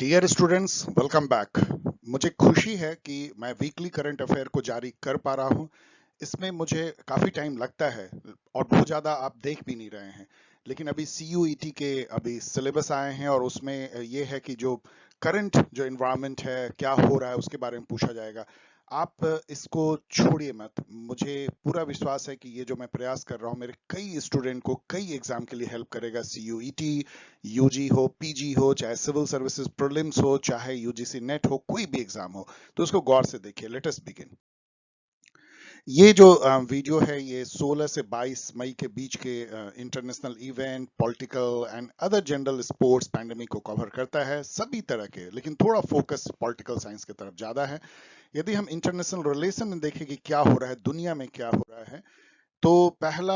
Dear students, welcome back. मुझे खुशी है कि मैं वीकली करंट अफेयर को जारी कर पा रहा हूं। इसमें मुझे काफी टाइम लगता है और बहुत ज्यादा आप देख भी नहीं रहे हैं, लेकिन अभी CUET के अभी सिलेबस आए हैं और उसमें ये है कि जो करंट जो इन्वायरमेंट है, क्या हो रहा है, उसके बारे में पूछा जाएगा। आप इसको छोड़िए मत। मुझे पूरा विश्वास है कि ये जो मैं प्रयास कर रहा हूँ मेरे कई स्टूडेंट को कई एग्जाम के लिए हेल्प करेगा। CUET, यूजी हो, पीजी हो, चाहे सिविल सर्विसेज प्रीलिम्स हो, चाहे यूजीसी नेट हो, कोई भी एग्जाम हो, तो उसको गौर से देखिए। Let us begin. ये जो वीडियो है ये 16 से 22 मई के बीच के international event, political and other general sports pandemic को कवर करता है, सभी तरह के, लेकिन थोड़ा फोकस पॉलिटिकल साइंस की तरफ ज्यादा है। यदि हम इंटरनेशनल रिलेशन में देखें कि क्या हो रहा है दुनिया में, क्या हो रहा है, तो पहला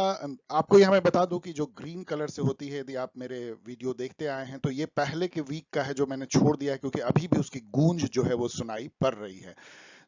आपको यहाँ मैं बता दूं कि जो ग्रीन कलर से होती है, यदि आप मेरे वीडियो देखते आए हैं, तो ये पहले के वीक का है जो मैंने छोड़ दिया है, क्योंकि अभी भी उसकी गूंज जो है वो सुनाई पड़ रही है।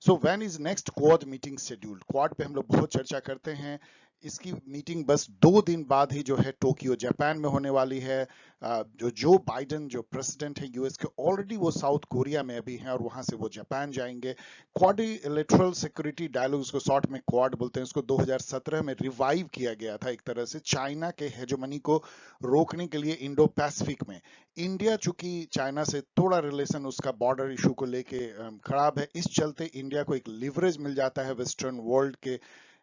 So when is next quad meeting scheduled? Quad पे हम लोग बहुत चर्चा करते हैं। इसकी मीटिंग बस 2 दिन बाद ही जो है टोक्यो जापान में होने वाली है। जो बाइडेन जो प्रेसिडेंट है यूएस के, ऑलरेडी वो साउथ कोरिया में अभी हैं और वहां से वो जापान जाएंगे। क्वाड्रिलेटरल सिक्योरिटी डायलॉग, उसको शॉर्ट में क्वाड बोलते हैं, उसको 2017 में रिवाइव किया गया था एक तरह से चाइना के हेजेमनी को रोकने के लिए इंडो पैसिफिक में। इंडिया चूंकि चाइना से थोड़ा रिलेशन उसका बॉर्डर इशू को लेके खराब है, इस चलते इंडिया को एक लिवरेज मिल जाता है वेस्टर्न वर्ल्ड के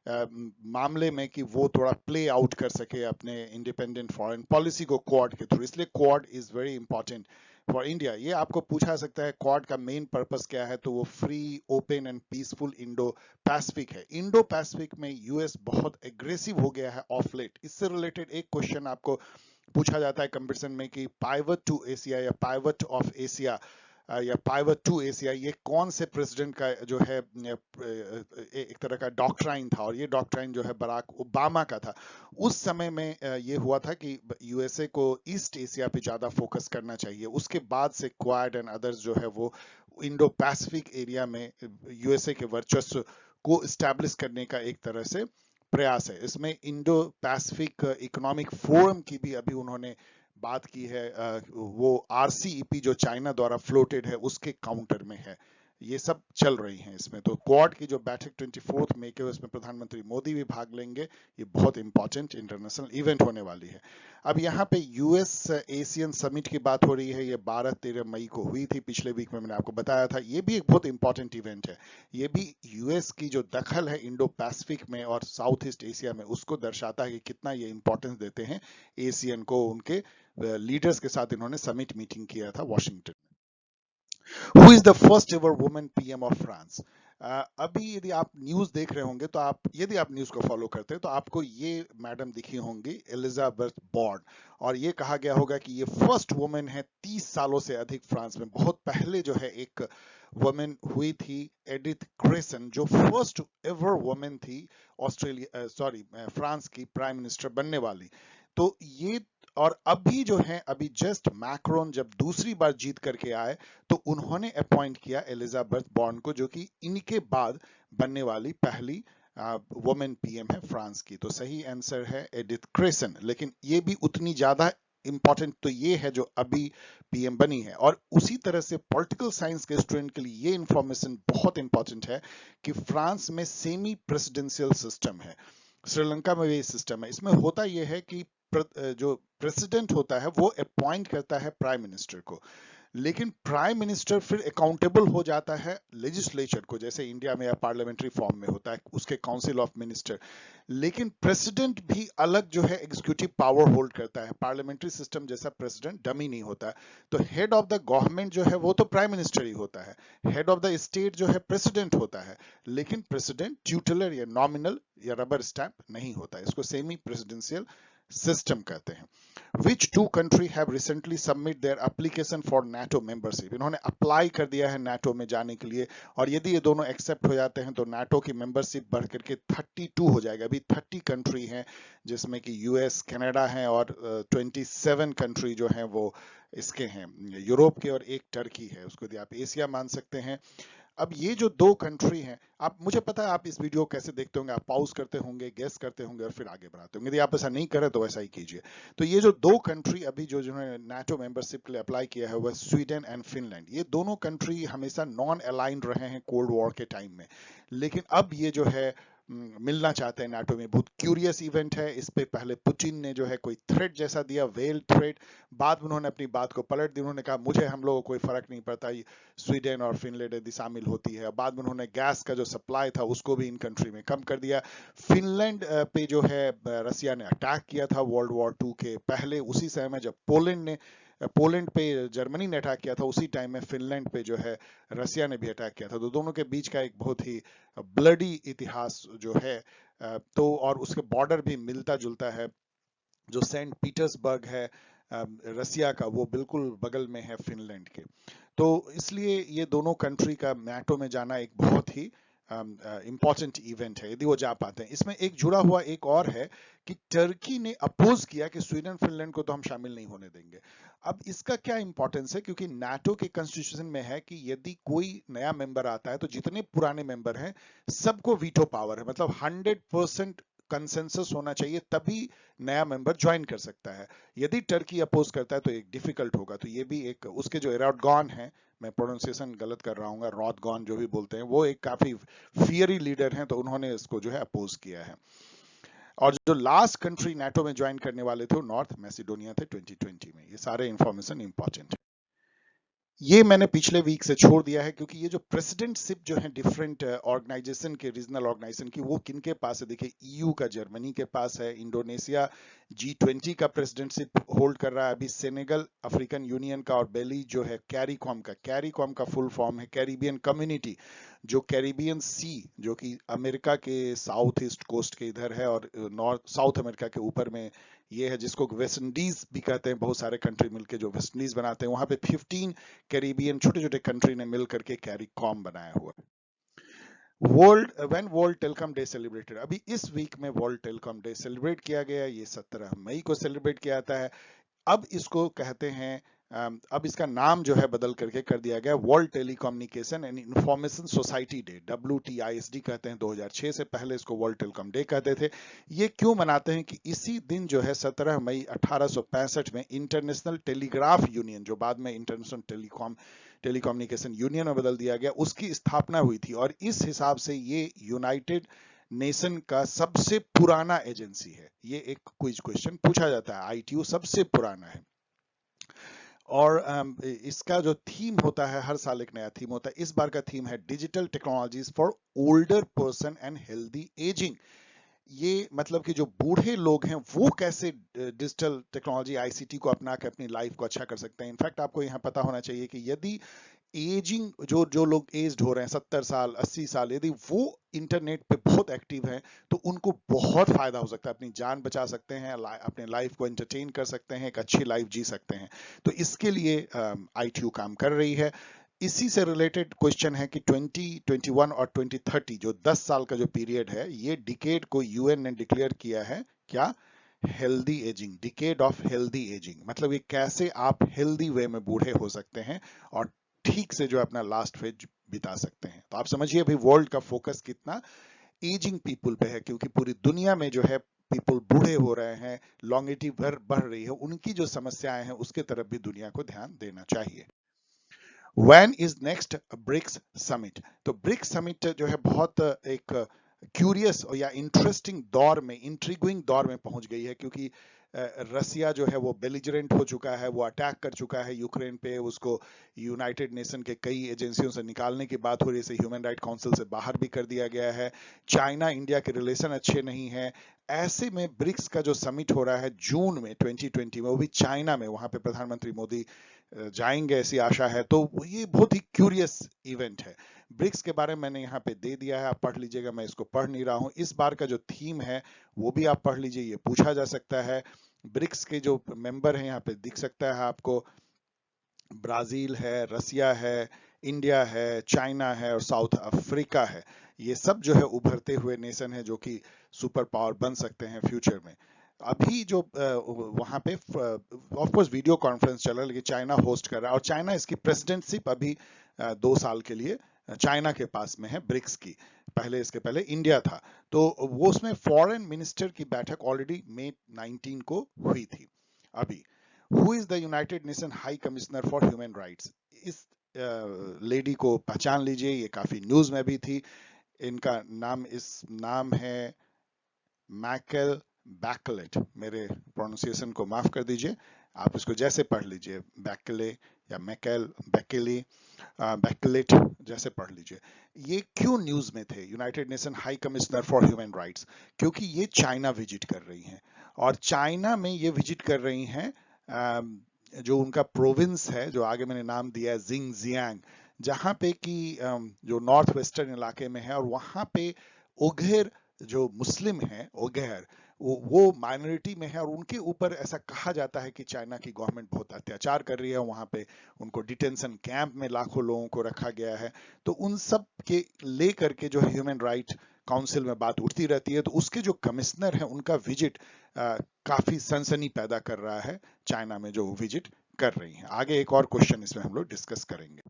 मामले में कि वो थोड़ा प्ले आउट कर सके अपने इंडिपेंडेंट फॉरेन पॉलिसी को क्वाड के थ्रू। इसलिए quad is very important for India. ये आपको पूछा सकता है क्वाड का मेन पर्पस क्या है, तो वो free, open and peaceful Indo Pacific है। इंडो पैसिफिक में यूएस बहुत एग्रेसिव हो गया है ऑफ लेट। इससे रिलेटेड एक क्वेश्चन आपको पूछा जाता है कंपटीशन में कि पाइवट टू एशिया या पाइवट ऑफ एशिया या पाइवट टू एशिया, ये कौन से प्रेसिडेंट का जो है एक तरह का डॉक्ट्राइन था, और ये डॉक्ट्राइन जो है बराक ओबामा का था। उस समय में ये हुआ था कि यूएसए को ईस्ट एशिया पे ज्यादा फोकस करना चाहिए। उसके बाद से क्वाड एंड अदर्स जो है वो इंडो पैसिफिक एरिया में यूएसए के वर्चस्व को स्टैब्लिश करने का एक तरह से प्रयास है। इसमें इंडो पैसिफिक इकोनॉमिक फोरम की भी अभी उन्होंने बात की है। वो RCEP जो चाइना द्वारा फ्लोटेड है उसके काउंटर में है। ये सब चल रही हैं इसमें। तो क्वाड की जो बैठक 24 मई के, उसमें प्रधानमंत्री मोदी भी भाग लेंगे। ये बहुत इंपॉर्टेंट इंटरनेशनल इवेंट होने वाली है। अब यहाँ पे यूएस एशियन समिट की बात हो रही है। ये 12-13 मई को हुई थी, पिछले वीक में मैंने आपको बताया था। ये भी एक बहुत इंपॉर्टेंट इवेंट है। ये भी यूएस की जो दखल है इंडो पैसिफिक में और साउथ ईस्ट एशिया में, उसको दर्शाता है कि कितना ये इंपॉर्टेंस देते हैं एशियन को। उनके लीडर्स के साथ इन्होंने समिट मीटिंग किया था वॉशिंगटन में। Who is the first ever women PM of France? अभी यदि आप न्यूज देख रहे होंगे, तो आप, यदि आप न्यूज को फॉलो करते हैं, तो आपको ये मैडम दिखी होंगी, एलिजाबेथ बॉर्न। और ये कहा गया होगा कि ये फर्स्ट वुमेन है 30 सालों से अधिक फ्रांस में। बहुत पहले जो है एक वुमेन हुई थी, एडिथ क्रेसन, जो फर्स्ट एवर वुमेन थी ऑस्ट्रेलिया, सॉरी, फ्रांस की प्राइम मिनिस्टर बनने वाली। तो ये, और अभी जो है, अभी जस्ट मैक्रोन जब दूसरी बार जीत करके आए, तो उन्होंने अपॉइंट किया एलिजाबेथ बॉर्न को, जो कि इनके बाद बनने वाली पहली वुमेन पीएम है फ्रांस की। तो सही आंसर है एडिथ क्रेसन। लेकिन ये भी उतनी ज्यादा इंपॉर्टेंट तो ये है जो अभी पीएम बनी है। और उसी तरह से पॉलिटिकल साइंस के स्टूडेंट के लिए ये इंफॉर्मेशन बहुत इंपॉर्टेंट है कि फ्रांस में सेमी प्रेसिडेंशियल सिस्टम है। श्रीलंका में भी सिस्टम है। इसमें होता यह है कि जो प्रेसिडेंट होता है वो अपॉइंट करता है प्राइम मिनिस्टर को, लेकिन प्राइम मिनिस्टर फिर अकाउंटेबल हो जाता है लेजिस्लेचर को, जैसे इंडिया में या पार्लियामेंट्री फॉर्म में होता है उसके काउंसिल ऑफ मिनिस्टर। लेकिन प्रेसिडेंट भी अलग जो है एग्जीक्यूटिव पावर होल्ड करता है। पार्लियामेंट्री सिस्टम जैसा प्रेसिडेंट डमी नहीं होता। तो हेड ऑफ द गवर्नमेंट जो है वो तो प्राइम मिनिस्टर ही होता है। हेड ऑफ द स्टेट जो है प्रेसिडेंट होता है। लेकिन प्रेसिडेंट ट्यूटलर या नॉमिनल या रबर स्टैंप नहीं होता। इसको सेमी प्रेसिडेंशियल सिस्टम कहते हैं। Which two country have recently submit their application for NATO membership? इन्होंने अप्लाई कर दिया है नाटो में जाने के लिए, और यदि ये दोनों एक्सेप्ट हो जाते हैं तो नाटो की मेंबरशिप बढ़ करके 32 हो जाएगा। अभी 30 कंट्री हैं, जिसमें कि यूएस, कनाडा हैं, और 27 कंट्री जो हैं वो इसके हैं यूरोप के, और एक टर्की है। उसको यदि आप एशिया मान सकते हैं। अब ये जो दो कंट्री हैं, आप, मुझे पता है आप इस वीडियो को कैसे देखते होंगे, आप पॉज करते होंगे, गेस करते होंगे और फिर आगे बढ़ाते होंगे। यदि आप ऐसा नहीं करें तो वैसा ही कीजिए। तो ये जो दो कंट्री अभी जो जिन्होंने नाटो मेंबरशिप के लिए अप्लाई किया है वह स्वीडन एंड फिनलैंड। ये दोनों कंट्री हमेशा नॉन अलाइंड रहे हैं कोल्ड वॉर के टाइम में, लेकिन अब ये जो है मिलना चाहते हैं नाटो में। बहुत क्यूरियस इवेंट है। इस पे पहले पुतिन ने जो है कोई थ्रेट जैसा दिया, वेल थ्रेट, बाद में उन्होंने अपनी बात को पलट दी। उन्होंने कहा मुझे, हम लोगों को कोई फर्क नहीं पड़ता स्वीडन और फिनलैंड यदि शामिल होती है। बाद में उन्होंने गैस का जो सप्लाई था उसको भी इन कंट्री में कम कर दिया। फिनलैंड पे जो है रसिया ने अटैक किया था वर्ल्ड वॉर टू के पहले, उसी समय में जब पोलैंड पे जर्मनी ने अटैक किया था, उसी टाइम में फिनलैंड पे जो है रसिया ने भी अटैक किया था। तो दोनों के बीच का एक बहुत ही ब्लडी इतिहास जो है, तो और उसके बॉर्डर भी मिलता जुलता है। जो सेंट पीटर्सबर्ग है रसिया का, वो बिल्कुल बगल में है फिनलैंड के। तो इसलिए ये दोनों कंट्री का नाटो में जाना एक बहुत ही इंपॉर्टेंट इवेंट है, यदि वो जा पाते हैं। इसमें एक जुड़ा हुआ एक और है कि टर्की ने अपोज किया कि स्वीडन फिनलैंड को तो हम शामिल नहीं होने देंगे। अब इसका क्या इंपॉर्टेंस है, क्योंकि नाटो के कॉन्स्टिट्यूशन में है कि यदि कोई नया मेंबर आता है तो जितने पुराने मेंबर हैं सबको वीटो पावर है, मतलब 100% कंसेंसस होना चाहिए, तभी नया मेंबर ज्वाइन कर सकता है। यदि टर्की अपोज करता है तो एक डिफिकल्ट होगा। तो ये भी एक, उसके जो एराडगॉन है, मैं प्रोनाउंसिएशन गलत कर रहा हूँ, रॉदगॉन जो भी बोलते हैं, वो एक काफी फियरी लीडर हैं, तो उन्होंने इसको जो है अपोज किया है। और जो लास्ट कंट्री नाटो में ज्वाइन करने वाले थे वो नॉर्थ मैसिडोनिया थे 2020 में। ये सारे इंफॉर्मेशन इंपॉर्टेंट है। ये मैंने पिछले वीक से छोड़ दिया है, क्योंकि ये जो प्रेसिडेंटशिप जो है डिफरेंट ऑर्गेनाइजेशन के, रीजनल ऑर्गेनाइजेशन की, वो किनके पास है। देखिए, ईयू का जर्मनी के पास है, इंडोनेशिया G20 का प्रेसिडेंटशिप होल्ड कर रहा है अभी, सेनेगल अफ्रीकन यूनियन का, और बेली जो है कैरिकॉम का फुल फॉर्म है कैरिबियन कम्युनिटी, जो कैरिबियन सी, जो कि अमेरिका के साउथ ईस्ट कोस्ट के इधर है, और नॉर्थ साउथ अमेरिका के ऊपर में ये है, जिसको वेस्ट इंडीज भी कहते हैं। बहुत सारे कंट्री मिलके जो वेस्ट इंडीज बनाते हैं, वहां पे 15 कैरिबियन छोटे छोटे कंट्री ने मिल करके कैरिकॉम बनाया हुआ है। वर्ल्ड टेलीकॉम डे सेलिब्रेटेड, अभी इस वीक में वर्ल्ड टेलीकॉम डे सेलिब्रेट किया गया। ये 17 मई को सेलिब्रेट किया जाता है। अब इसको कहते हैं, अब इसका नाम जो है बदल करके कर दिया गया world telecommunication and information society day, WTISD कहते हैं। 2006 से पहले इसको वर्ल्ड टेलीकॉम डे कहते थे। ये क्यों मनाते हैं कि इसी दिन जो है 17 मई 1865 में इंटरनेशनल टेलीग्राफ यूनियन, जो बाद में इंटरनेशनल टेलीकम्युनिकेशन यूनियन में बदल दिया गया, उसकी स्थापना हुई थी। और इस हिसाब से ये यूनाइटेड नेशन का सबसे पुराना एजेंसी है। ये एक क्विज क्वेश्चन पूछा जाता है, ITU सबसे पुराना है। और इसका जो थीम होता है, हर साल एक नया थीम होता है। इस बार का थीम है digital technologies for older person and healthy ageing. ये मतलब कि जो बूढ़े लोग हैं वो कैसे डिजिटल टेक्नोलॉजी ICT को अपना के अपनी लाइफ को अच्छा कर सकते हैं। इनफैक्ट आपको यहाँ पता होना चाहिए कि यदि एजिंग, जो जो लोग एज्ड हो रहे हैं 70 साल 80 साल, यदि वो इंटरनेट पे बहुत एक्टिव हैं तो उनको बहुत फायदा हो सकता है, अपनी जान बचा सकते हैं, अपने लाइफ को एंटरटेन कर सकते हैं, एक अच्छी लाइफ जी सकते हैं। तो इसके लिए ITU काम कर रही है। इसी से रिलेटेड क्वेश्चन है कि 2021 और 2030, जो 10 साल का जो पीरियड है, ये डिकेड को UN ने डिक्लेयर किया है क्या, healthy ageing, decade of healthy ageing. मतलब ये कैसे आप हेल्दी वे में बूढ़े हो सकते हैं और ठीक से जो अपना लास्ट फेज बिता सकते हैं। तो आप समझिए अभी वर्ल्ड का फोकस कितना एजिंग पीपल पे है, क्योंकि पूरी दुनिया में जो है पीपल बूढ़े हो रहे हैं, लॉन्गेटिव बढ़ रही है, उनकी जो समस्याएं हैं उसके तरफ भी दुनिया को ध्यान देना चाहिए। When is next BRICS summit? तो ब्रिक्स समिट जो है बहुत एक क्यूरियस या इंटरेस्टिंग दौर में, इंट्रिगिंग दौर में पहुंच गई है, क्योंकि रसिया जो है वो बेलिजरेंट हो चुका है, वो अटैक कर चुका है यूक्रेन पे, उसको यूनाइटेड नेशन के कई एजेंसियों से निकालने की बात हो रही है, ह्यूमन राइट काउंसिल से बाहर भी कर दिया गया है। चाइना इंडिया के रिलेशन अच्छे नहीं है। ऐसे में ब्रिक्स का जो समिट हो रहा है जून में 2020 में, वो भी चाइना में, वहां पे प्रधानमंत्री मोदी जाएंगे ऐसी आशा है। तो ये बहुत ही क्यूरियस इवेंट है। ब्रिक्स के बारे में मैंने यहाँ पे दे दिया है, आप पढ़ लीजिएगा, मैं इसको पढ़ नहीं रहा हूँ। इस बार का जो थीम है वो भी आप पढ़ लीजिए, ये पूछा जा सकता है। ब्रिक्स के जो मेंबर हैं यहाँ पे दिख सकता है आपको, ब्राजील है, रसिया है, इंडिया है, चाइना है और साउथ अफ्रीका है। ये सब जो है उभरते हुए नेशन है जो कि सुपर पावर बन सकते हैं फ्यूचर में। अभी जो वहां पे ऑफ कोर्स वीडियो कॉन्फ्रेंस चल रहा है, लेकिन चाइना होस्ट कर रहा है, और चाइना इसकी प्रेसिडेंटशिप अभी 2 साल के लिए चाइना के पास में है ब्रिक्स की, पहले इसके पहले इंडिया था। तो वो उसमें फॉरेन मिनिस्टर की बैठक ऑलरेडी मई 19 को हुई थी। अभी who is the United nation high commissioner for human rights, इस लेडी को पहचान लीजिए, ये काफी न्यूज में भी थी। इनका नाम है मैकेल बैकलेट, मेरे प्रोनाउंसिएशन को माफ कर दीजिए, आप इसको जैसे पढ़ लीजिए, बैकले या मैकेल बैकेली बैकलेट जैसे पढ़ लीजिए। ये क्यों न्यूज में थे United nation high commissioner for human rights? क्योंकि ये चाइना विजिट कर रही हैं, और चाइना में ये विजिट कर रही हैं जो उनका प्रोविंस है, जो आगे मैंने नाम दिया है जिंगजियांग, जहां पे कि जो नॉर्थ वेस्टर्न इलाके में है, और वहां पे उघेर जो मुस्लिम हैं, उघेर वो माइनॉरिटी में है, और उनके ऊपर ऐसा कहा जाता है कि चाइना की गवर्नमेंट बहुत अत्याचार कर रही है वहां पे, उनको डिटेंशन कैंप में लाखों लोगों को रखा गया है। तो उन सब के लेकर के जो ह्यूमन राइट काउंसिल में बात उठती रहती है, तो उसके जो कमिश्नर है उनका विजिट काफी सनसनी पैदा कर रहा है चाइना में, जो विजिट कर रही है। आगे एक और क्वेश्चन इसमें हम लोग डिस्कस करेंगे।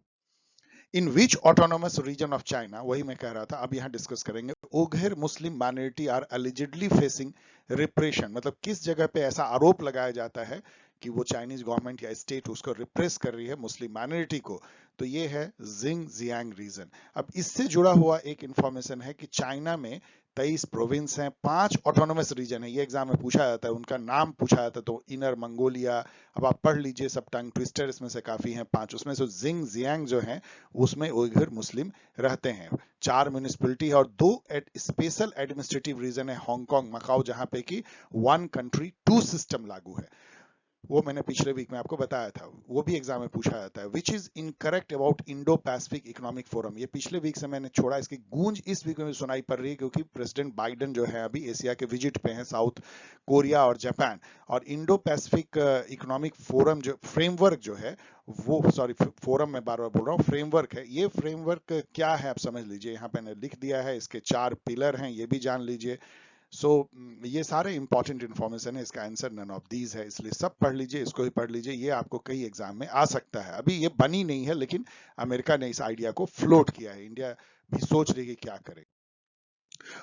In which autonomous region of China, वही मैं कह रहा था, अब यहां डिस्कस करेंगे। Uyghur Muslim minority are allegedly facing repression, मतलब किस जगह पे ऐसा आरोप लगाया जाता है कि वो चाइनीज गवर्नमेंट या स्टेट उसको रिप्रेस कर रही है मुस्लिम माइनॉरिटी को। तो ये है जिंगजियांग रीजन। अब इससे जुड़ा हुआ एक इंफॉर्मेशन है कि चाइना में 23 प्रोविंस हैं, 5 ऑटोनोमस रीजन है। ये एग्जाम में पूछा जाता है, उनका नाम पूछा जाता है, तो इनर मंगोलिया, अब आप पढ़ लीजिए, सब टंग ट्विस्टर इसमें से काफी हैं 5, उसमें से जिंगजियांग जो है उसमें उइघुर मुस्लिम रहते हैं। 4 म्यूनिसिपैलिटी है, और 2 स्पेशल एडमिनिस्ट्रेटिव रीजन है, हांगकांग, मकाऊ, जहां पे कि 1 कंट्री 2 सिस्टम लागू है। वो मैंने पिछले वीक में आपको बताया था, वो भी एग्जाम में पूछा जाता है। Which is incorrect about Indo Pacific economic forum, ये पिछले वीक से मैंने छोड़ा, इसकी गूंज इस वीक में सुनाई पड़ रही है, क्योंकि प्रेसिडेंट बाइडेन जो है अभी एशिया के विजिट पे हैं, साउथ कोरिया और जापान, और इंडो पैसिफिक इकोनॉमिक फोरम जो फ्रेमवर्क जो है वो, सॉरी फोरम में बार बार बोल रहा हूँ, फ्रेमवर्क है। ये फ्रेमवर्क क्या है आप समझ लीजिए, यहाँ पे मैंने लिख दिया है, इसके 4 पिलर हैं, ये भी जान लीजिए। सो ये सारे इंपॉर्टेंट इन्फॉर्मेशन है, इसका आंसर नन ऑफ दीज है, इसलिए सब पढ़ लीजिए, इसको भी पढ़ लीजिए, ये आपको कई एग्जाम में आ सकता है। अभी ये बनी नहीं है, लेकिन अमेरिका ने इस आइडिया को फ्लोट किया है, इंडिया भी सोच रही है कि क्या करे।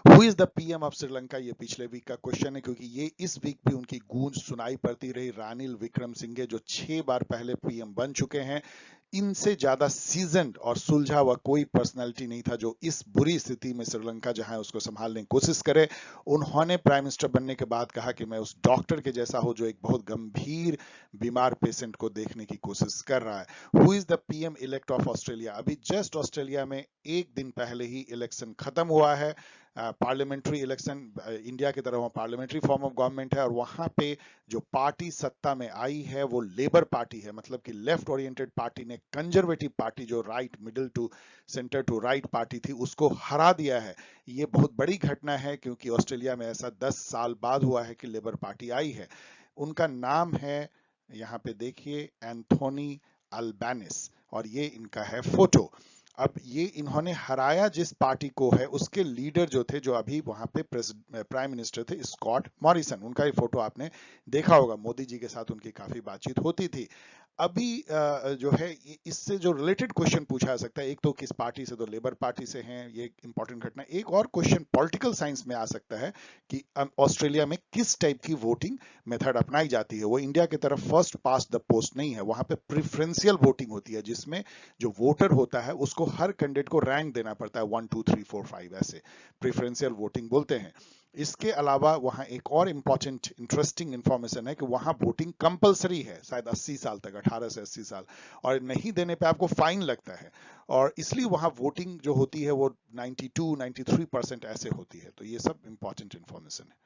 Who is the PM of Sri Lanka, ये पिछले वीक का क्वेश्चन है, क्योंकि ये इस वीक भी उनकी गूंज सुनाई पड़ती रही। रानिल विक्रमसिंघे जो 6 बार पहले पीएम बन चुके हैं, इनसे ज्यादा सीजन्ड और सुलझा हुआ कोई पर्सनालिटी नहीं था जो इस बुरी स्थिति में श्रीलंका जहां है उसको संभालने की कोशिश करे। उन्होंने प्राइम मिनिस्टर बनने के बाद कहा कि मैं उस डॉक्टर के जैसा हूं जो एक बहुत गंभीर बीमार पेशेंट को देखने की कोशिश कर रहा है। Who is the PM elect of Australia, अभी जस्ट ऑस्ट्रेलिया में एक दिन पहले ही इलेक्शन खत्म हुआ है, पार्लियामेंट्री इलेक्शन, इंडिया की तरह वहाँ पार्लियामेंट्री फॉर्म ऑफ गवर्नमेंट है, और वहां पे जो पार्टी सत्ता में आई है वो लेबर पार्टी है, मतलब कि लेफ्ट ओरिएंटेड पार्टी ने कंजर्वेटिव पार्टी जो right middle to centre to right party थी उसको हरा दिया है। ये बहुत बड़ी घटना है, क्योंकि ऑस्ट्रेलिया में ऐसा 10 साल बाद हुआ है कि लेबर पार्टी आई है। उनका नाम है, यहाँ पे देखिए, एंथोनी अल्बानिस, और ये इनका है फोटो। अब ये इन्होंने हराया जिस पार्टी को है, उसके लीडर जो थे, जो अभी वहां पे प्राइम मिनिस्टर थे, स्कॉट मॉरिसन, उनका ये फोटो आपने देखा होगा, मोदी जी के साथ उनकी काफी बातचीत होती थी। अभी जो है इससे जो रिलेटेड क्वेश्चन पूछा जा सकता है, एक तो किस पार्टी से, तो लेबर पार्टी से हैं, ये इंपॉर्टेंट घटना। एक और क्वेश्चन पॉलिटिकल साइंस में आ सकता है कि ऑस्ट्रेलिया में किस टाइप की वोटिंग मेथड अपनाई जाती है। वो इंडिया की तरफ फर्स्ट पास्ट द पोस्ट नहीं है, वहां पे प्रिफरेंशियल वोटिंग होती है, जिसमें जो वोटर होता है उसको हर कैंडिडेट को रैंक देना पड़ता है, 1 2 3 4 5, ऐसे प्रेफरेंशियल वोटिंग बोलते हैं। इसके अलावा वहां एक और इंपॉर्टेंट इंटरेस्टिंग इंफॉर्मेशन है कि वहां वोटिंग कंपलसरी है, शायद 80 साल तक, 18 से 80 साल, और नहीं देने पे आपको फाइन लगता है, और इसलिए वहां वोटिंग जो होती है वो 92-93% ऐसे होती है। तो ये सब इंपॉर्टेंट इंफॉर्मेशन है।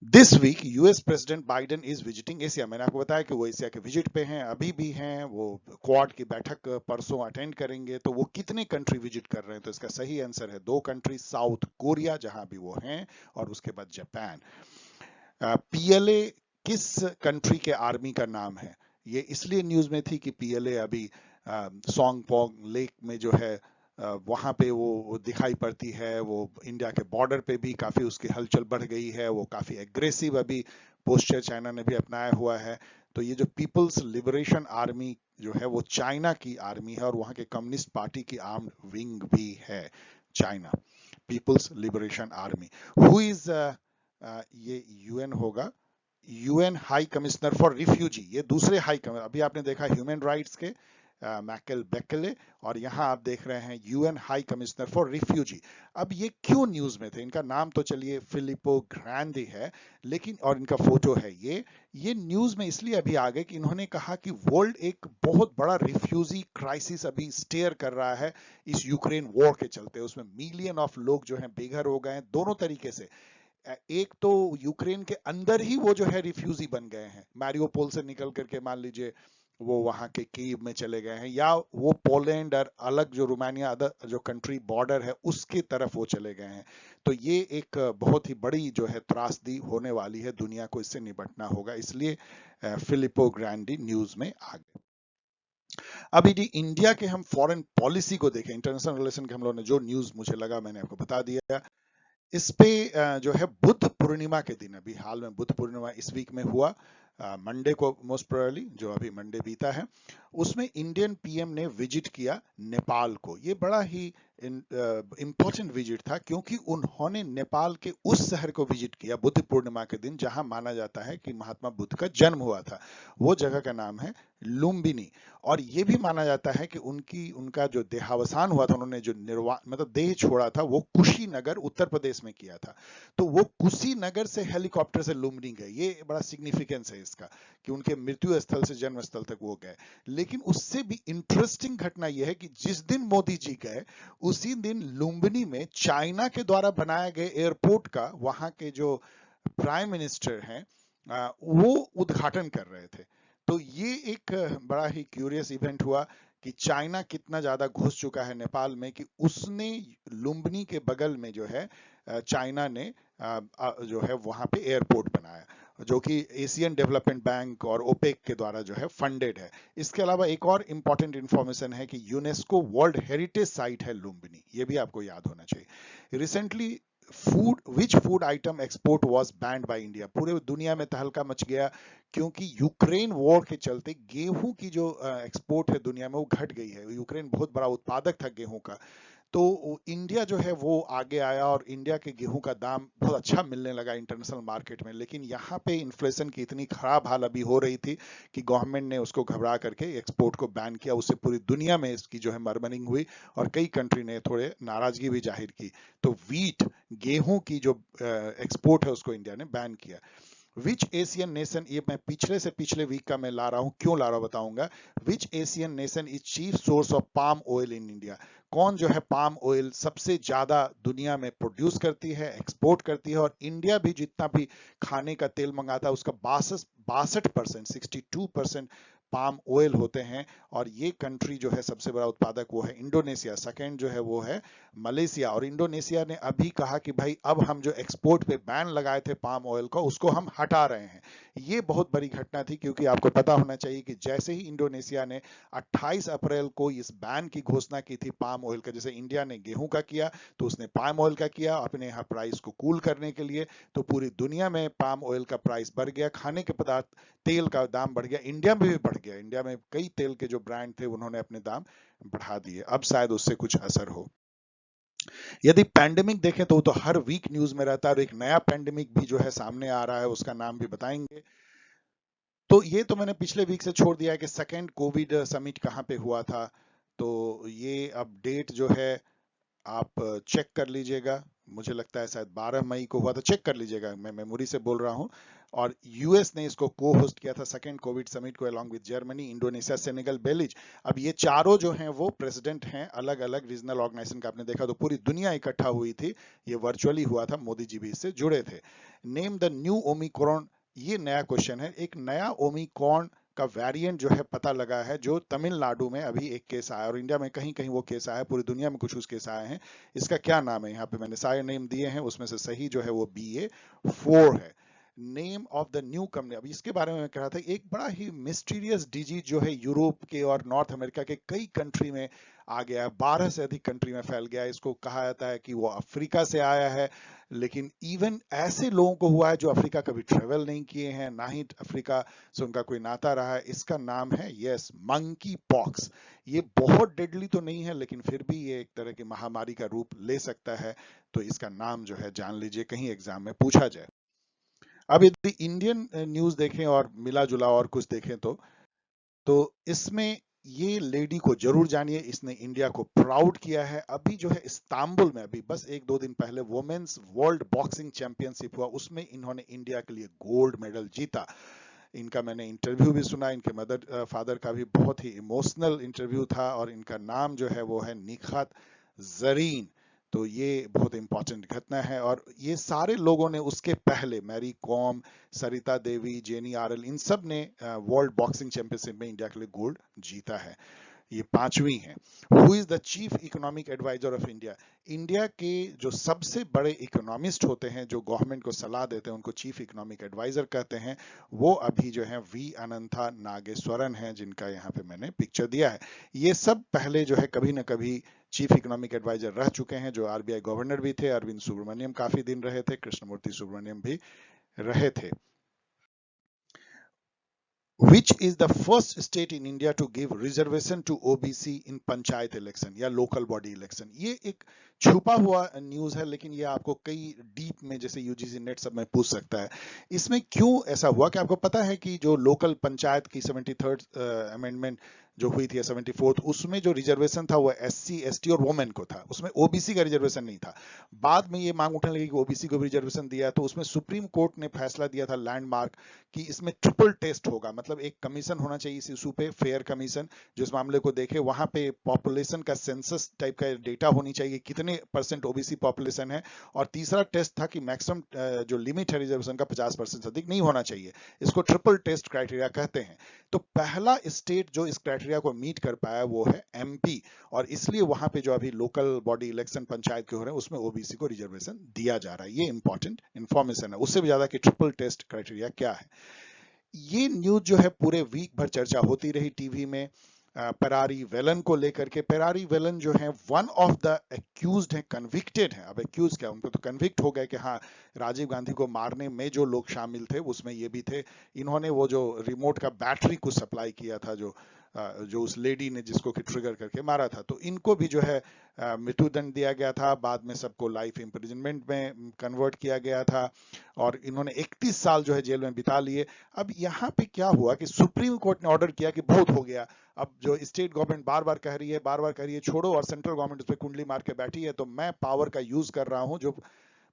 This week US president Biden is visiting Asia, मैंने आपको बताया कि वो एशिया के विजिट पे हैं, अभी भी हैं, वो क्वाड की बैठक परसों अटेंड करेंगे। तो वो कितने कंट्री विजिट कर रहे हैं, तो इसका सही आंसर है 2 कंट्री, साउथ कोरिया जहां भी वो हैं, और उसके बाद जापान। पीएलए किस कंट्री के आर्मी का नाम है? ये इसलिए न्यूज में थी कि पीएलए अभी सोंगपोंग लेक में जो है वहां पे वो दिखाई पड़ती है। वो इंडिया के बॉर्डर पे भी काफी उसकी हलचल बढ़ गई है। वो काफी एग्रेसिव अभी पोस्चर चाइना ने भी अपनाया हुआ है। तो ये जो पीपल्स लिबरेशन आर्मी जो है वो चाइना की आर्मी है और वहां के कम्युनिस्ट पार्टी की आर्म्ड विंग भी है China People's Liberation Army. Who is ये यूएन होगा, UN high commissioner for refugee. ये दूसरे हाई कमिश्नर, अभी आपने देखा ह्यूमन राइट्स के मैकल बेकले, और यहाँ आप देख रहे हैं UN high commissioner for refugee. अब ये क्यों न्यूज में थे? इनका नाम तो चलिए फिलिपो ग्रैंडी है, लेकिन और इनका फोटो है ये न्यूज में इसलिए अभी आ गए कि इन्होंने कहा कि वर्ल्ड एक बहुत बड़ा रिफ्यूजी क्राइसिस अभी स्टेयर कर रहा है इस यूक्रेन वॉर के चलते। उसमें मिलियन ऑफ लोग जो हैं बेघर हो गए हैं दोनों तरीके से। एक तो यूक्रेन के अंदर ही वो जो है रिफ्यूजी बन गए हैं, मैरियोपोल से निकल करके मान लीजिए वो वहां के कीव में चले गए हैं, या वो पोलैंड और अलग जो रोमानिया अदर जो कंट्री बॉर्डर है उसकी तरफ वो चले गए हैं। तो ये एक बहुत ही बड़ी जो है त्रासदी होने वाली है, दुनिया को इससे निपटना होगा, इसलिए फिलिपो ग्रैंडी न्यूज में आ गए। अब यदि इंडिया के हम फॉरेन पॉलिसी को देखें, इंटरनेशनल रिलेशन के हम लोगों ने जो न्यूज मुझे लगा मैंने आपको बता दिया। इस पे जो है बुद्ध पूर्णिमा के दिन, अभी हाल में बुद्ध पूर्णिमा इस वीक में हुआ, मंडे को मोस्ट प्रोबेबली, जो अभी मंडे बीता है, उसमें इंडियन पीएम ने विजिट किया नेपाल को। ये बड़ा ही इम्पोर्टेंट विजिट था क्योंकि उन्होंने नेपाल के उस शहर को विजिट किया बुद्ध पूर्णिमा के दिन जहां माना जाता है कि महात्मा बुद्ध का जन्म हुआ था। वो जगह का नाम है लुम्बिनी। और ये भी माना जाता है कि उनका जो देहावसान हुआ था, उन्होंने जो निर्वाण मतलब देह छोड़ा था, वो कुशीनगर उत्तर प्रदेश में किया था। तो वो कुशीनगर से हेलीकॉप्टर से लुम्बिनी गए। ये बड़ा सिग्निफिकेंस है इसका कि उनके मृत्यु स्थल से जन्म स्थल तक वो गए। लेकिन उससे भी इंटरेस्टिंग घटना यह है कि जिस दिन मोदी जी गए उसी दिन लुम्बिनी में चाइना के द्वारा बनाए गए एयरपोर्ट का वहां के जो प्राइम मिनिस्टर हैं वो उद्घाटन कर रहे थे। तो ये एक बड़ा ही क्यूरियस इवेंट हुआ कि चाइना कितना ज्यादा घुस चुका है नेपाल में कि उसने लुम्बिनी के बगल में जो है चाइना ने जो है वहां पे एयरपोर्ट बनाया, जो कि एशियन डेवलपमेंट बैंक और ओपेक के द्वारा जो है फंडेड है। इसके अलावा एक और इंपॉर्टेंट इंफॉर्मेशन है कि यूनेस्को वर्ल्ड हेरिटेज साइट है लुम्बिनी, ये भी आपको याद होना चाहिए। Recently food item export was band by India. पूरे दुनिया में तहलका मच गया क्योंकि यूक्रेन वॉर के चलते गेहूं की जो एक्सपोर्ट है दुनिया में वो घट गई है। यूक्रेन बहुत बड़ा उत्पादक था गेहूं का। तो इंडिया जो है वो आगे आया और इंडिया के गेहूं का दाम बहुत अच्छा मिलने लगा इंटरनेशनल मार्केट में। लेकिन यहाँ पे इन्फ्लेशन की इतनी खराब हाल अभी हो रही थी कि गवर्नमेंट ने उसको घबरा करके एक्सपोर्ट को बैन किया। उससे पूरी दुनिया में इसकी जो है मर्मरिंग हुई और कई कंट्री ने थोड़े नाराजगी भी जाहिर की। तो वीट, गेहूं की जो एक्सपोर्ट है उसको इंडिया ने बैन किया। विच एशियन नेशन, ये मैं पिछले से पिछले वीक का मैं ला रहा हूं, क्यों ला रहा हूं बताऊंगा। Which Asian nation is chief source of palm oil in India. कौन जो है पाम ऑयल सबसे ज्यादा दुनिया में प्रोड्यूस करती है, एक्सपोर्ट करती है। और इंडिया भी जितना भी खाने का तेल मंगाता है उसका 62% 62% पाम ऑयल होते हैं। और ये कंट्री जो है सबसे बड़ा उत्पादक वो है इंडोनेशिया, सेकंड जो है वो है मलेशिया। और इंडोनेशिया ने अभी कहा कि भाई अब हम जो एक्सपोर्ट पे बैन लगाए थे पाम ऑयल का उसको हम हटा रहे हैं। ये बहुत बड़ी घटना थी क्योंकि आपको पता होना चाहिए कि जैसे ही इंडोनेशिया ने 28 अप्रैल को इस बैन की घोषणा की थी पाम ऑयल का, जैसे इंडिया ने गेहूं का किया तो उसने पाम ऑयल का किया अपने यहाँ प्राइस को कूल करने के लिए। तो पूरी दुनिया में पाम ऑयल का प्राइस बढ़ गया, खाने के पदार्थ तेल का दाम बढ़ गया, इंडिया में भी बढ़ गया। इंडिया में कई तेल के जो ब्रांड थे उन्होंने अपने दाम बढ़ा दिए। अब शायद उससे कुछ असर हो। यदि पैंडेमिक देखें तो वो तो हर वीक न्यूज में रहता है और एक नया पैंडेमिक भी जो है सामने आ रहा है, उसका नाम भी बताएंगे। तो ये तो मैंने पिछले वीक से छोड़ दिया है कि सेकेंड कोविड समिट कहाँ पे हुआ था। तो ये अब डेट जो है आप चेक कर लीजिएगा। मुझे लगता है शायद 12 मई को हुआ था, चेक कर लीजिएगा, मैं मेमोरी से बोल रहा हूँ। और यूएस ने इसको को होस्ट किया था सेकेंड कोविड समिट को along with Germany, Indonesia, Senegal, Belize. अब ये चारों जो हैं वो प्रेसिडेंट हैं अलग अलग रीजनल ऑर्गेनाइजेशन का। आपने देखा तो पूरी दुनिया इकट्ठा हुई थी, ये वर्चुअली हुआ था, मोदी जी भी इससे जुड़े थे। नेम द न्यू ओमिक्रॉन, ये नया क्वेश्चन है। एक नया ओमिक्रॉन का वेरिएंट जो है पता लगा है, जो तमिलनाडु में अभी एक केस आया और इंडिया में कहीं कहीं वो केस आया है, पूरी दुनिया में कुछ केस आए हैं। इसका क्या नाम है, यहाँ पे मैंने सारे नेम दिए हैं, उसमें से सही जो है वो BA4 है। Name of the new company, अब इसके बारे में मैं कह रहा था, एक बड़ा ही मिस्टीरियस डिजीज जो है यूरोप के और नॉर्थ अमेरिका के कई कंट्री में आ गया है, 12 से अधिक कंट्री में फैल गया है। इसको कहा जाता है कि वो अफ्रीका से आया है, लेकिन इवन ऐसे लोगों को हुआ है जो अफ्रीका कभी ट्रेवल नहीं किए हैं, ना ही अफ्रीका से उनका कोई नाता रहा है। इसका नाम है यस मंकी पॉक्स। ये बहुत डेडली तो नहीं है, लेकिन फिर भी ये एक तरह की महामारी का रूप ले सकता है। तो इसका नाम जो है जान लीजिए, कहीं एग्जाम में पूछा जाए। अब यदि इंडियन न्यूज देखें और मिला जुला और कुछ देखें तो इसमें ये लेडी को जरूर जानिए, इसने इंडिया को प्राउड किया है। अभी जो है इस्तांबुल में अभी बस 1-2 दिन पहले वुमेन्स वर्ल्ड बॉक्सिंग चैंपियनशिप हुआ, उसमें इन्होंने इंडिया के लिए गोल्ड मेडल जीता। इनका मैंने इंटरव्यू भी सुना, इनके मदर फादर का भी बहुत ही इमोशनल इंटरव्यू था, और इनका नाम जो है वो है निखात जरीन। तो ये बहुत इंपॉर्टेंट घटना है, और ये सारे लोगों ने उसके पहले मैरी कॉम, सरिता देवी, जेनी आरएल, इन सब ने वर्ल्ड बॉक्सिंग चैंपियनशिप में इंडिया के लिए गोल्ड जीता है। ये पांचवी है। Who is the chief economic adviser of India? India के जो सबसे बड़े इकोनॉमिस्ट होते हैं, जो गवर्नमेंट को सलाह देते हैं, उनको चीफ इकोनॉमिक एडवाइजर कहते हैं। वो अभी जो है वी अनंथा नागेश्वरन हैं, जिनका यहाँ पे मैंने पिक्चर दिया है। ये सब पहले जो है कभी ना कभी चीफ इकोनॉमिक एडवाइजर रह चुके हैं। जो आरबीआई गवर्नर भी थे, अरविंद सुब्रमण्यम काफी दिन रहे थे, कृष्णमूर्ति सुब्रमण्यम भी रहे थे। Which is the first state in India to give reservation to OBC in panchayat election या लोकल बॉडी इलेक्शन? ये एक छुपा हुआ न्यूज है, लेकिन ये आपको कई डीप में, जैसे यूजीसी नेट सब में पूछ सकता है। इसमें क्यों ऐसा हुआ कि आपको पता है कि जो लोकल पंचायत की 73rd अमेंडमेंट जो हुई थी, 74th, उसमें जो रिजर्वेशन था वो SC ST और वुमेन को था, उसमें OBC का रिजर्वेशन नहीं था। बाद में ये मांग उठने लगी कि OBC को भी रिजर्वेशन दिया, तो उसमें सुप्रीम कोर्ट ने फैसला दिया था लैंडमार्क कि इसमें ट्रिपल टेस्ट होगा, मतलब एक कमीशन होना चाहिए इस इशू पे, फेयर कमीशन, जो इस मामले को देखे। वहां पे पॉपुलेशन का सेंसस टाइप का डेटा होनी चाहिए, कितने % OBC पॉपुलेशन है। और तीसरा टेस्ट था कि मैक्सिमम जो लिमिट है रिजर्वेशन का 50% से अधिक नहीं होना चाहिए। इसको ट्रिपल टेस्ट क्राइटेरिया कहते हैं। तो पहला स्टेट जो इस क्राइटेरिया को मीट कर पाया वो है MP, और इसलिए वहां पे जो अभी लोकल बॉडी इलेक्शन पंचायत के हो रहे हैं उसमें OBC को रिजर्वेशन दिया जा रहा है। ये इंपॉर्टेंट इंफॉर्मेशन है, उससे भी ज्यादा कि ट्रिपल टेस्ट क्राइटेरिया क्या है। ये न्यूज जो है पूरे वीक भर चर्चा होती रही टीवी में, परारी वेलन को लेकर के। परारी वेलन जो है वन ऑफ द एक्यूज्ड है, कन्विक्टेड है। अब एक्यूज क्या, उनको तो कन्विक्ट हो गए कि हाँ, राजीव गांधी को मारने में जो लोग शामिल थे उसमें ये भी थे। इन्होंने वो जो रिमोट का बैटरी को सप्लाई किया था, जो उस लेडी ने जिसको कि ट्रिगर करके मारा था, तो इनको भी जो है मृत्युदंड दिया गया था। बाद में सबको लाइफ इम्प्रिजनमेंट में कन्वर्ट किया गया था, और इन्होंने 31 साल जो है जेल में बिता लिए। अब यहाँ पे क्या हुआ कि सुप्रीम कोर्ट ने ऑर्डर किया कि बहुत हो गया। अब जो स्टेट गवर्नमेंट बार बार कह रही है छोड़ो, और सेंट्रल गवर्नमेंट उस पर कुंडली मार के बैठी है, तो मैं पावर का यूज कर रहा हूं जो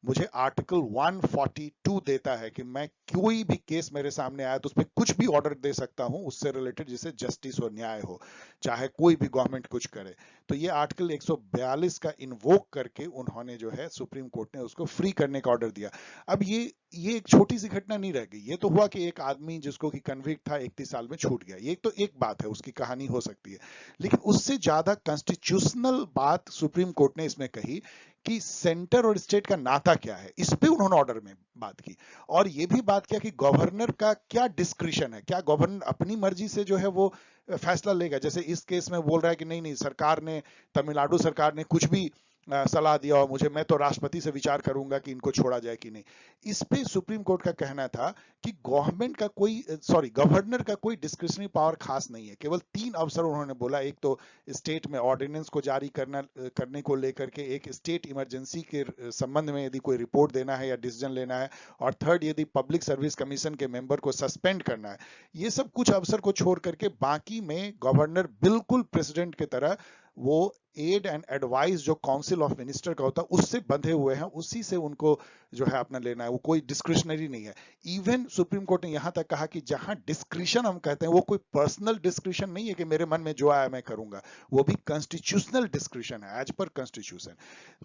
मुझे आर्टिकल 142 देता है कि मैं कोई भी केस मेरे सामने आया तो उस पर कुछ भी ऑर्डर दे सकता हूं उससे रिलेटेड, जिससे जस्टिस और न्याय हो, चाहे कोई भी गवर्नमेंट कुछ करे। तो ये आर्टिकल 142 का इन्वोक करके उन्होंने जो है सुप्रीम कोर्ट ने उसको फ्री करने का ऑर्डर दिया। अब ये एक छोटी सी घटना नहीं रह गई। ये तो हुआ कि एक आदमी जिसको कि कन्विक्ट था 31 साल में छूट गया, ये तो एक बात है, उसकी कहानी हो सकती है। लेकिन उससे ज्यादा कॉन्स्टिट्यूशनल बात सुप्रीम कोर्ट ने इसमें कही कि सेंटर और स्टेट का नाता क्या है, इस पे उन्होंने ऑर्डर में बात की। और ये भी बात किया कि गवर्नर का क्या डिस्क्रिशन है, क्या गवर्नर अपनी मर्जी से जो है वो फैसला लेगा। जैसे इस केस में बोल रहा है कि नहीं नहीं, सरकार ने, तमिलनाडु सरकार ने कुछ भी सलाह दिया हो मुझे, मैं तो राष्ट्रपति से विचार करूंगा कि इनको छोड़ा जाए कि नहीं। इस पे सुप्रीम कोर्ट का कहना था कि गवर्नर का कोई डिस्क्रिशनरी पावर खास नहीं है। केवल 3 अवसर उन्होंने बोला, एक तो स्टेट में ऑर्डिनेंस को जारी करने को लेकर के, एक स्टेट इमरजेंसी के संबंध में यदि कोई रिपोर्ट देना है या डिसीजन लेना है, और थर्ड यदि पब्लिक सर्विस कमीशन के मेंबर को सस्पेंड करना है। ये सब कुछ अवसर को छोड़ करके बाकी में गवर्नर बिल्कुल प्रेसिडेंट की तरह वो एड एंड एडवाइस जो काउंसिल ऑफ मिनिस्टर का होता है उससे बंधे हुए हैं, उसी से उनको जो है अपना लेना है, वो कोई डिस्क्रिशनरी नहीं है। इवन सुप्रीम कोर्ट ने यहां तक कहा कि जहां डिस्क्रिशन हम कहते हैं वो कोई पर्सनल डिस्क्रिशन नहीं है कि मेरे मन में जो आया मैं करूंगा, वो भी कॉन्स्टिट्यूशनल डिस्क्रिशन है, एज पर कॉन्स्टिट्यूशन।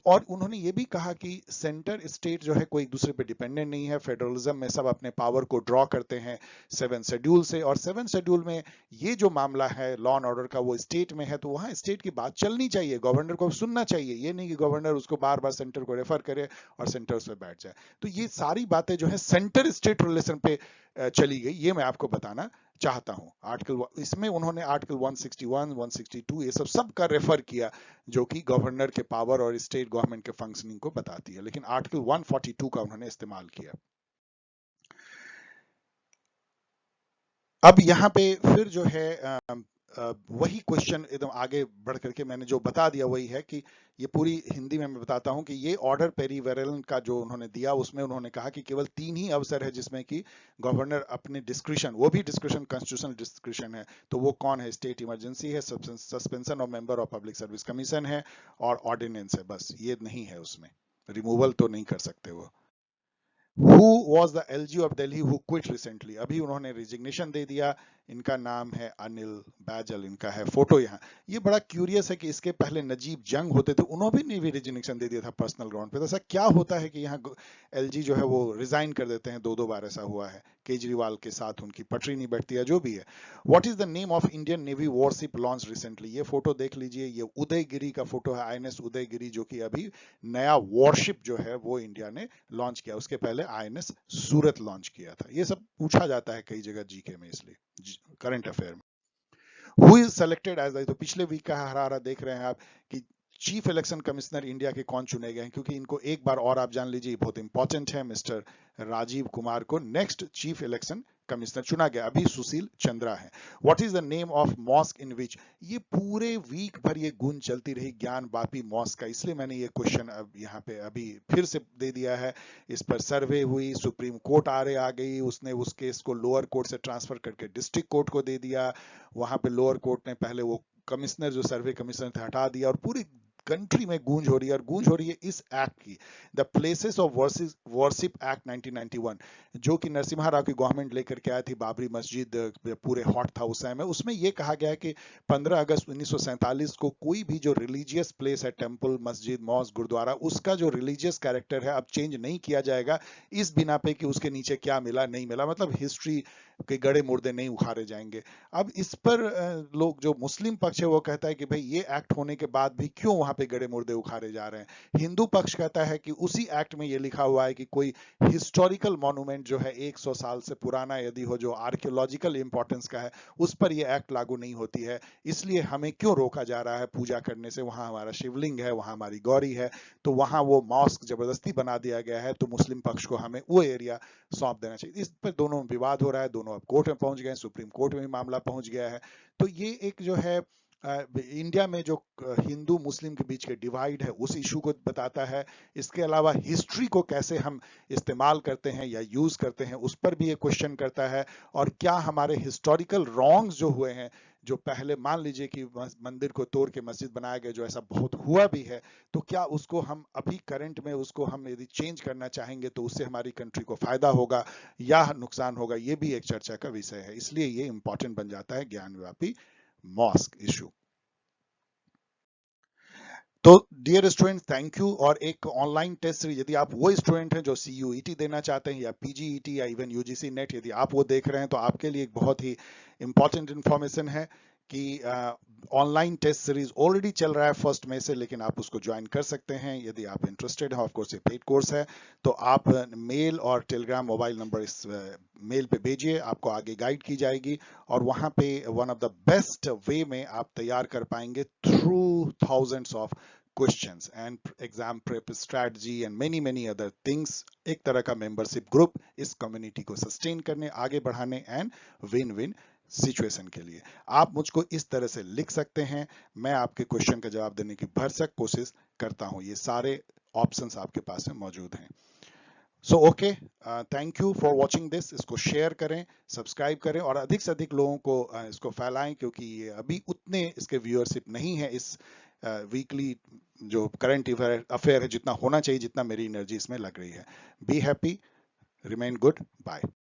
और उन्होंने ये भी कहा कि सेंटर स्टेट जो है कोई एक दूसरे पे डिपेंडेंट नहीं है, फेडरलिज्म में सब अपने पावर को ड्रॉ करते हैं 7 शेड्यूल से, और 7 शेड्यूल में ये जो मामला है लॉ एंड ऑर्डर का वो स्टेट में है, तो वहां स्टेट की बात चलनी चाहिए, गवर्नर को सुनना चाहिए, ये नहीं कि गवर्नर उसको बार बार सेंटर को रेफर करे और सेंटर उस पर बैठ जाए। तो ये सारी बातें जो है सेंटर स्टेट रिलेशन पे चली गई, ये मैं आपको बताना चाहता हूं। आर्टिकल इसमें उन्होंने आर्टिकल 161, 162 ये सब का रेफर किया, जो कि गवर्नर के पावर और स्टेट गवर्नमेंट के फंक्शनिंग को बताती है, लेकिन आर्टिकल 142 का उन्होंने इस्तेमाल किया। अब यहाँ पे फिर जो है वही क्वेश्चन एकदम आगे बढ़ करके मैंने जो बता दिया वही है कि ये पूरी हिंदी में मैं बताता हूं कि ये ऑर्डर पेरीवेरल का जो उन्होंने दिया उसमें उन्होंने कहा कि केवल 3 ही अवसर है जिसमें कि गवर्नर अपने डिस्क्रिशन, वो भी डिस्क्रिशन कॉन्स्टिट्यूशनल डिस्क्रिशन है, तो वो कौन है? स्टेट इमरजेंसी है, suspension of member of public service commission है और ऑर्डिनेंस है, बस ये नहीं है, उसमें रिमूवल तो नहीं कर सकते वो। Who was the LG of Delhi who quit recently? अभी उन्होंने रिजिग्नेशन दे दिया, इनका नाम है अनिल बैजल, इनका है फोटो यहाँ। ये बड़ा क्यूरियस है कि इसके पहले नजीब जंग होते थे, उन्होंने भी रिजिग्नेशन दे दिया था पर्सनल ग्राउंड पे। तो ऐसा क्या होता है कि यहाँ एलजी जो है वो रिजाइन कर देते हैं? 2 बार ऐसा हुआ है, केजरीवाल के साथ उनकी पटरी नहीं बैठती है, जो भी है। What is the name of Indian navy worship launch recently? ये फोटो देख लीजिए, ये उदयगिरी का फोटो है, आईएनएस उदयगिरी, जो कि अभी नया वॉरशिप जो है वो इंडिया ने लॉन्च किया। उसके पहले आईएनएस सूरत लॉन्च किया था। ये सब पूछा जाता है कई जगह जीके में, इसलिए करंट अफेयर में। हु इज सेलेक्टेड एज, तो पिछले वीक का हरारा देख रहे हैं आप कि चीफ इलेक्शन कमिश्नर इंडिया के कौन चुने गए हैं, क्योंकि इनको एक बार और आप जान लीजिए, बहुत इंपॉर्टेंट है, मिस्टर राजीव कुमार को नेक्स्ट चीफ इलेक्शन कमिश्नर चुना गया। अभी सुशील चंद्रा है। What is the name of mosque in which? ये पूरे वीक भर ये गूंज चलती रही ज्ञान वापी मॉस्क का, इसलिए मैंने ये क्वेश्चन अब यहाँ पे अभी फिर से दे दिया है। इस पर सर्वे हुई, सुप्रीम कोर्ट आ गई, उसने उस केस को लोअर कोर्ट से ट्रांसफर करके डिस्ट्रिक्ट कोर्ट को दे दिया। वहां पे लोअर कोर्ट ने पहले वो कमिश्नर जो सर्वे कमिश्नर थे हटा दिया, और पूरी कंट्री में गूंज हो रही है, और गूंज हो रही है इस एक्ट की, the places of worship act 1991, जो कि नरसिम्हा राव की गवर्नमेंट लेकर के आई थी। बाबरी मस्जिद पूरे हॉट था उस समय में। उसमें यह कहा गया है कि 15 अगस्त 1947 को कोई भी जो रिलीजियस प्लेस है, टेंपल, मस्जिद, मॉस्क, गुरुद्वारा, उसका जो रिलीजियस कैरेक्टर है अब चेंज नहीं किया जाएगा, इस बिना पे कि उसके नीचे क्या मिला नहीं मिला, मतलब हिस्ट्री के गड़े मुर्दे नहीं उखाड़े जाएंगे। अब इस पर लोग, जो मुस्लिम पक्ष है वो कहता है कि भाई ये एक्ट होने के बाद भी क्यों वहां पे गड़े मुर्दे उखाड़े जा रहे हैं। हिंदू पक्ष कहता है कि उसी एक्ट में ये लिखा हुआ है कि कोई हिस्टोरिकल मॉन्यूमेंट जो है 100 साल से पुराना यदि हो, जो आर्कियोलॉजिकल इंपॉर्टेंस का है, उस पर ये एक्ट लागू नहीं होती है, इसलिए हमें क्यों रोका जा रहा है पूजा करने से? वहां हमारा शिवलिंग है, वहां हमारी गौरी है, तो वहां वो मॉस्क जबरदस्ती बना दिया गया है, तो मुस्लिम पक्ष को हमें वो एरिया सौंप देना चाहिए। इस पर दोनों में विवाद हो रहा है, दोनों अब कोर्ट में पहुंच गए, सुप्रीम कोर्ट में मामला पहुंच गया है। तो ये एक जो है इंडिया में जो हिंदू मुस्लिम के बीच के डिवाइड है उस इशू को बताता है। इसके अलावा हिस्ट्री को कैसे हम इस्तेमाल करते हैं या यूज करते हैं उस पर भी ये क्वेश्चन करता है। और क्या हमारे हिस्टोरिकल रॉन्ग्स जो हुए हैं, जो पहले मान लीजिए कि मंदिर को तोड़ के मस्जिद बनाया गया, जो ऐसा बहुत हुआ भी है, तो क्या उसको हम अभी करंट में उसको हम यदि चेंज करना चाहेंगे तो उससे हमारी कंट्री को फायदा होगा या नुकसान होगा? ये भी एक चर्चा का विषय है, इसलिए ये इंपॉर्टेंट बन जाता है ज्ञानव्यापी मॉस्क इशू। तो डियर स्टूडेंट, थैंक यू। और एक ऑनलाइन टेस्ट, यदि आप वो स्टूडेंट हैं जो CUET देना चाहते हैं या PGET या इवन UGC नेट, यदि आप वो देख रहे हैं तो आपके लिए एक बहुत ही इंपॉर्टेंट इंफॉर्मेशन है कि ऑनलाइन टेस्ट सीरीज ऑलरेडी चल रहा है 1 मई से, लेकिन आप उसको ज्वाइन कर सकते हैं यदि आप इंटरेस्टेड हैं। ऑफ कोर्स ये पेड कोर्स है, तो आप मेल और टेलीग्राम मोबाइल नंबर इस मेल पे भेजिए, आपको आगे गाइड की जाएगी, और वहां पे one of the best way में आप तैयार कर पाएंगे through thousands of questions and exam prep strategy and many many other things. एक तरह का मेंबरशिप ग्रुप इस कम्युनिटी को सस्टेन करने, आगे बढ़ाने एंड विन विन सिचुएशन के लिए। आप मुझको इस तरह से लिख सकते हैं, मैं आपके क्वेश्चन का जवाब देने की भरसक कोशिश करता हूं। ये सारे ऑप्शंस आपके पास में मौजूद हैं। So okay, thank you for watching this. इसको शेयर करें, सब्सक्राइब करें और अधिक से अधिक लोगों को इसको फैलाएं, क्योंकि ये अभी उतने इसके व्यूअरशिप नहीं है इस वीकली जो करंट अफेयर है जितना होना चाहिए, जितना मेरी एनर्जी इसमें लग रही है। Be happy, remain good, bye.